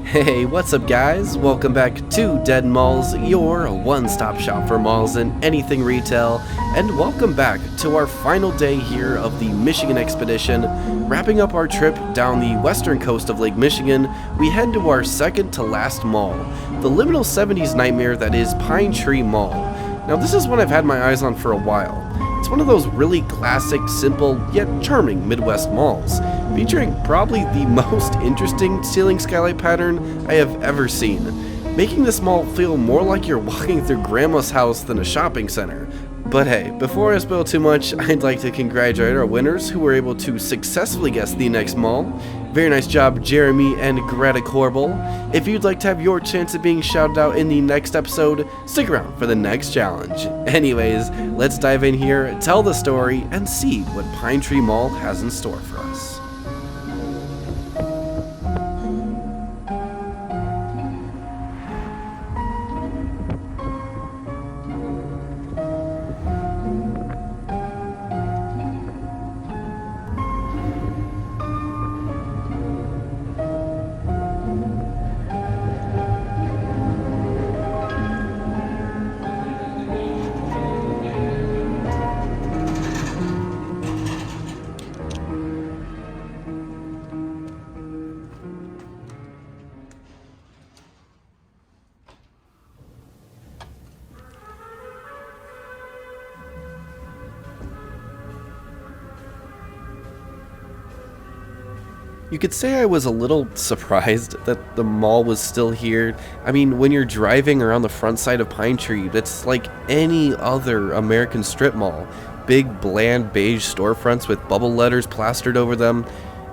Hey, what's up guys? Welcome back to Dead Malls, your one-stop shop for malls and anything retail, and welcome back to our final day here of the Michigan expedition. Wrapping up our trip down the western coast of Lake Michigan, we head to our second to last mall, the liminal 70s nightmare that is Pine Tree Mall. Now this is one I've had my eyes on for a while. It's one of those really classic, simple, yet charming Midwest malls, featuring probably the most interesting ceiling skylight pattern I have ever seen, making this mall feel more like you're walking through grandma's house than a shopping center. But hey, before I spill too much, I'd like to congratulate our winners who were able to successfully guess the next mall. Very nice job, Jeremy and Greta Corbel. If you'd like to have your chance of being shouted out in the next episode, stick around for the next challenge. Anyways, let's dive in here, tell the story, and see what Pine Tree Mall has in store for us. You could say I was a little surprised that the mall was still here. I mean, when you're driving around the front side of Pine Tree, it's like any other American strip mall. Big, bland, beige storefronts with bubble letters plastered over them.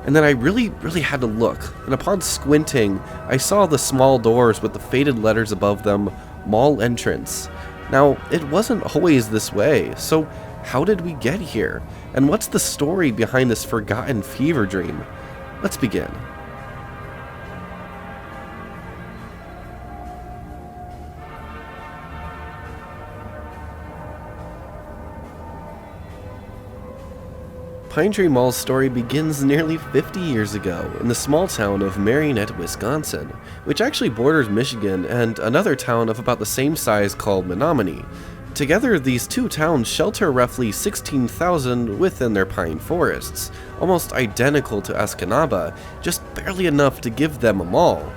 And then I really had to look, and upon squinting, I saw the small doors with the faded letters above them, Mall Entrance. Now, it wasn't always this way, so how did we get here? And what's the story behind this forgotten fever dream? Let's begin. Pine Tree Mall's story begins nearly 50 years ago in the small town of Marinette, Wisconsin, which actually borders Michigan and another town of about the same size called Menominee. Together, these two towns shelter roughly 16,000 within their pine forests, almost identical to Escanaba, just barely enough to give them a mall.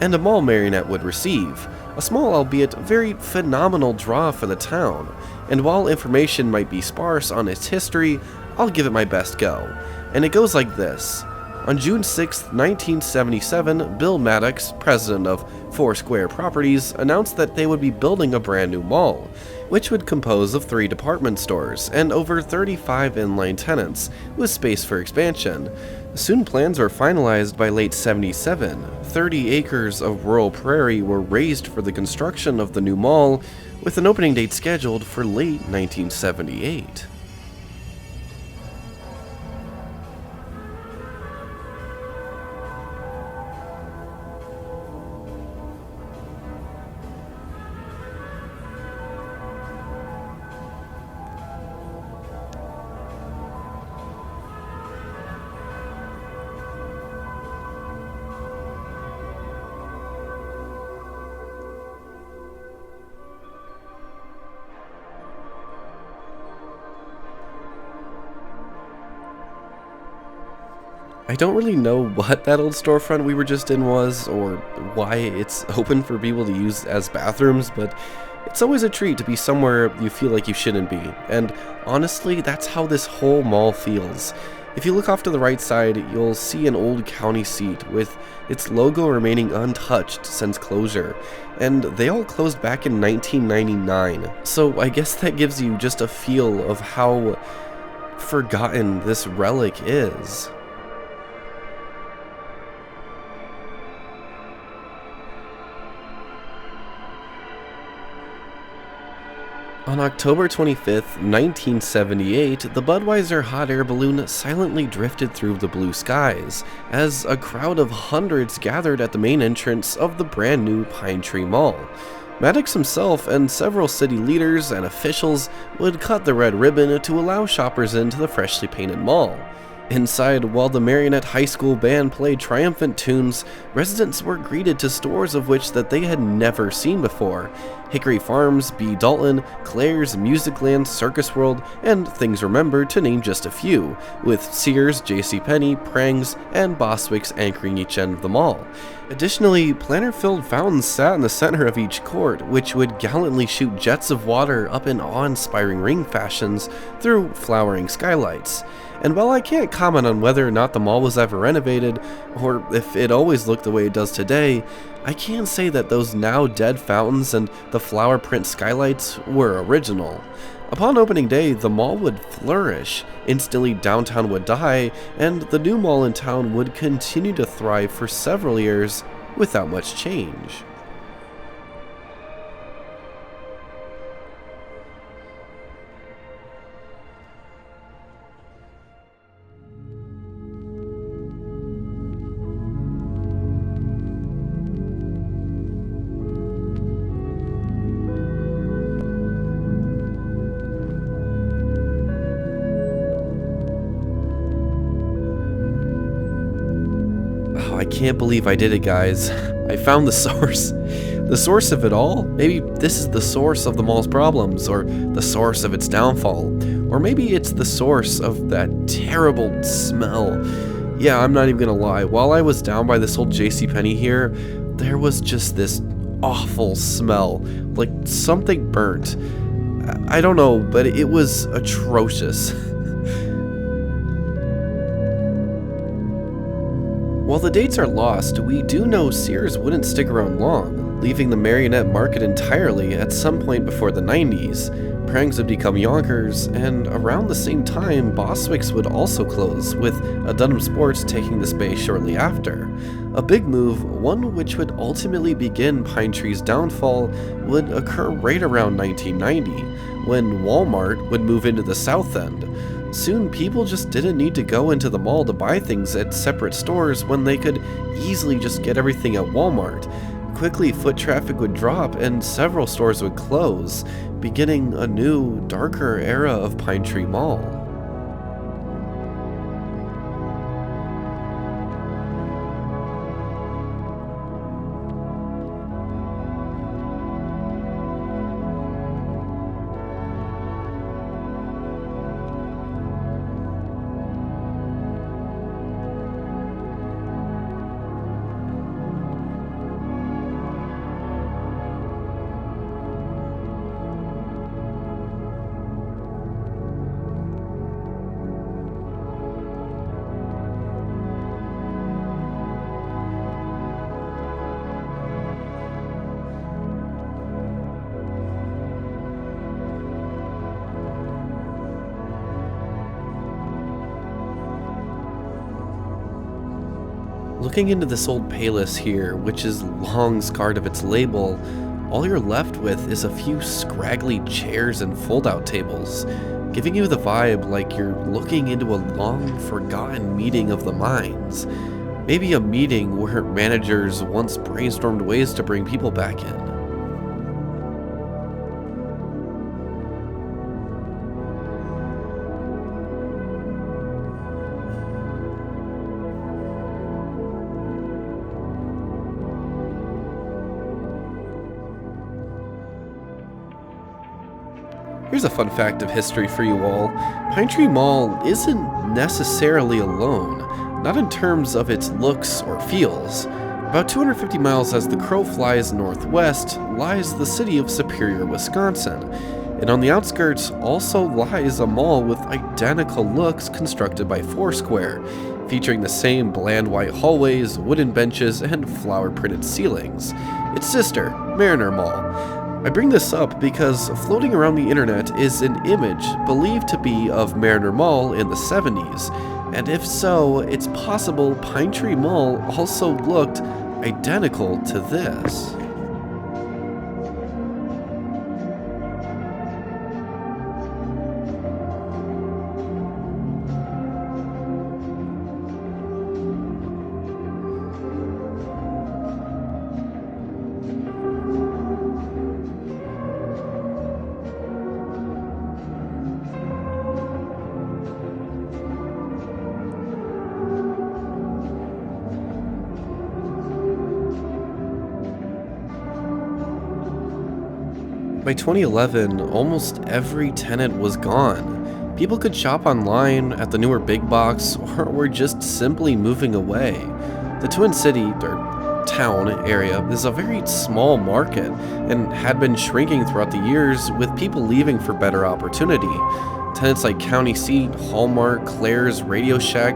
And a mall Marinette would receive, a small albeit very phenomenal draw for the town. And while information might be sparse on its history, I'll give it my best go. And it goes like this. On June 6, 1977, Bill Maddox, president of Foursquare Properties, announced that they would be building a brand new mall, which would compose of 3 department stores and over 35 inline tenants, with space for expansion. Soon plans were finalized by late 77. 30 acres of rural prairie were raised for the construction of the new mall, with an opening date scheduled for late 1978. I don't really know what that old storefront we were just in was, or why it's open for people to use as bathrooms, but it's always a treat to be somewhere you feel like you shouldn't be, and honestly, that's how this whole mall feels. If you look off to the right side, you'll see an old county seat with its logo remaining untouched since closure, and they all closed back in 1999, so I guess that gives you just a feel of how forgotten this relic is. On October 25th, 1978, the Budweiser hot air balloon silently drifted through the blue skies as a crowd of hundreds gathered at the main entrance of the brand new Pine Tree Mall. Maddox himself and several city leaders and officials would cut the red ribbon to allow shoppers into the freshly painted mall. Inside, while the Marinette High School band played triumphant tunes, residents were greeted to stores of which that they had never seen before. Hickory Farms, B. Dalton, Claire's, Musicland, Circus World, and Things Remembered to name just a few, with Sears, JCPenney, Prang's, and Bostwick's anchoring each end of the mall. Additionally, planter-filled fountains sat in the center of each court, which would gallantly shoot jets of water up in awe-inspiring ring fashions through flowering skylights. And while I can't comment on whether or not the mall was ever renovated, or if it always looked the way it does today, I can say that those now dead fountains and the flower print skylights were original. Upon opening day, the mall would flourish, instantly downtown would die, and the new mall in town would continue to thrive for several years without much change. I can't believe I did it, guys. I found the source. The source of it all? Maybe this is the source of the mall's problems, or the source of its downfall. Or maybe it's the source of that terrible smell. Yeah, I'm not even gonna lie. While I was down by this old JCPenney here, there was just this awful smell. Like something burnt. I don't know, but it was atrocious. While the dates are lost, we do know Sears wouldn't stick around long, leaving the Marinette market entirely at some point before the 90s. Prang's would become Yonkers, and around the same time, Bostwick's would also close, with a Dunhams Sports taking the space shortly after. A big move, one which would ultimately begin Pine Tree's downfall, would occur right around 1990, when Walmart would move into the South End. Soon, people just didn't need to go into the mall to buy things at separate stores when they could easily just get everything at Walmart. Quickly, foot traffic would drop and several stores would close, beginning a new, darker era of Pine Tree Mall. Looking into this old Payless here, which is long scarred of its label, all you're left with is a few scraggly chairs and fold-out tables, giving you the vibe like you're looking into a long-forgotten meeting of the minds. Maybe a meeting where managers once brainstormed ways to bring people back in. Here's a fun fact of history for you all. Pine Tree Mall isn't necessarily alone, not in terms of its looks or feels. About 250 miles as the crow flies northwest lies the city of Superior, Wisconsin. And on the outskirts also lies a mall with identical looks constructed by Foursquare, featuring the same bland white hallways, wooden benches, and flower-printed ceilings. Its sister, Mariner Mall. I bring this up because floating around the internet is an image believed to be of Mariner Mall in the 70s, and if so, it's possible Pine Tree Mall also looked identical to this. By 2011, almost every tenant was gone. People could shop online at the newer big box or were just simply moving away. The Twin City, or town area, is a very small market and had been shrinking throughout the years with people leaving for better opportunity. Tenants like County Seat, Hallmark, Claire's, Radio Shack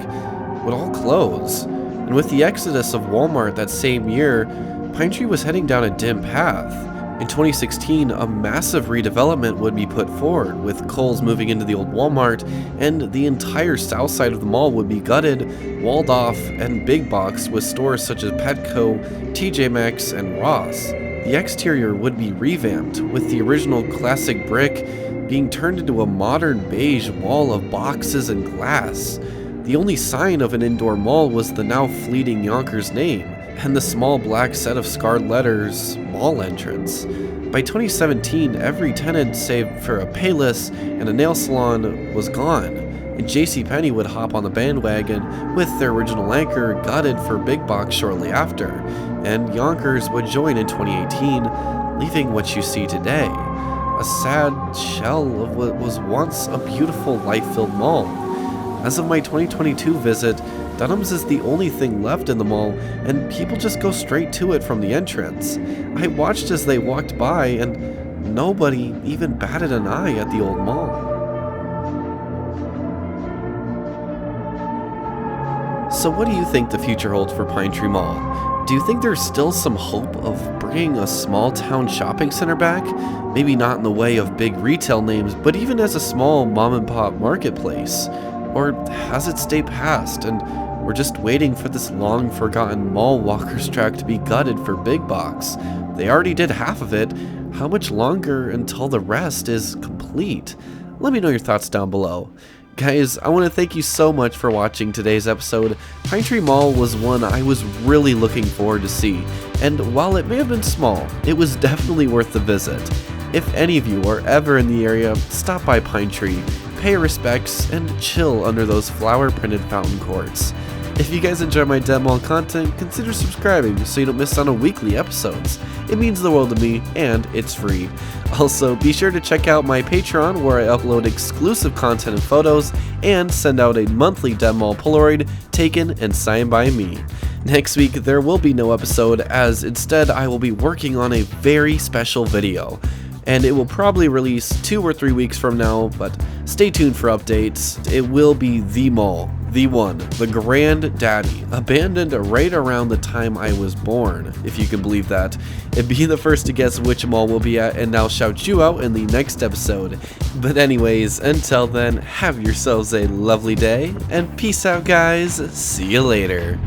would all close. And with the exodus of Walmart that same year, Pine Tree was heading down a dim path. In 2016, a massive redevelopment would be put forward, with Kohl's moving into the old Walmart, and the entire south side of the mall would be gutted, walled off, and big boxed with stores such as Petco, TJ Maxx, and Ross. The exterior would be revamped, with the original classic brick being turned into a modern beige wall of boxes and glass. The only sign of an indoor mall was the now fleeting Yonkers name, and the small black set of scarred letters, mall entrance. By 2017, every tenant save for a Payless and a nail salon was gone, and JCPenney would hop on the bandwagon with their original anchor gutted for big box shortly after, and Yonkers would join in 2018, leaving what you see today, a sad shell of what was once a beautiful life-filled mall. As of my 2022 visit, Dunhams is the only thing left in the mall, and people just go straight to it from the entrance. I watched as they walked by, and nobody even batted an eye at the old mall. So what do you think the future holds for Pine Tree Mall? Do you think there's still some hope of bringing a small town shopping center back? Maybe not in the way of big retail names, but even as a small mom and pop marketplace? Or has it stayed past and we're just waiting for this long forgotten mall walkers track to be gutted for big box? They already did half of it. How much longer until the rest is complete? Let me know your thoughts down below. Guys, I want to thank you so much for watching today's episode. Pine Tree Mall was one I was really looking forward to see, and while it may have been small, it was definitely worth the visit. If any of you are ever in the area, stop by Pine Tree, pay your respects, and chill under those flower-printed fountain courts. If you guys enjoy my demo content, consider subscribing so you don't miss out on weekly episodes. It means the world to me, and it's free. Also, be sure to check out my Patreon where I upload exclusive content and photos, and send out a monthly demo Polaroid taken and signed by me. Next week, there will be no episode, as instead I will be working on a very special video. And it will probably release 2 or 3 weeks from now, but stay tuned for updates. It will be the mall, the one, the granddaddy, abandoned right around the time I was born, if you can believe that. And be the first to guess which mall we'll be at, and I'll shout you out in the next episode. But anyways, until then, have yourselves a lovely day, and peace out guys, see you later.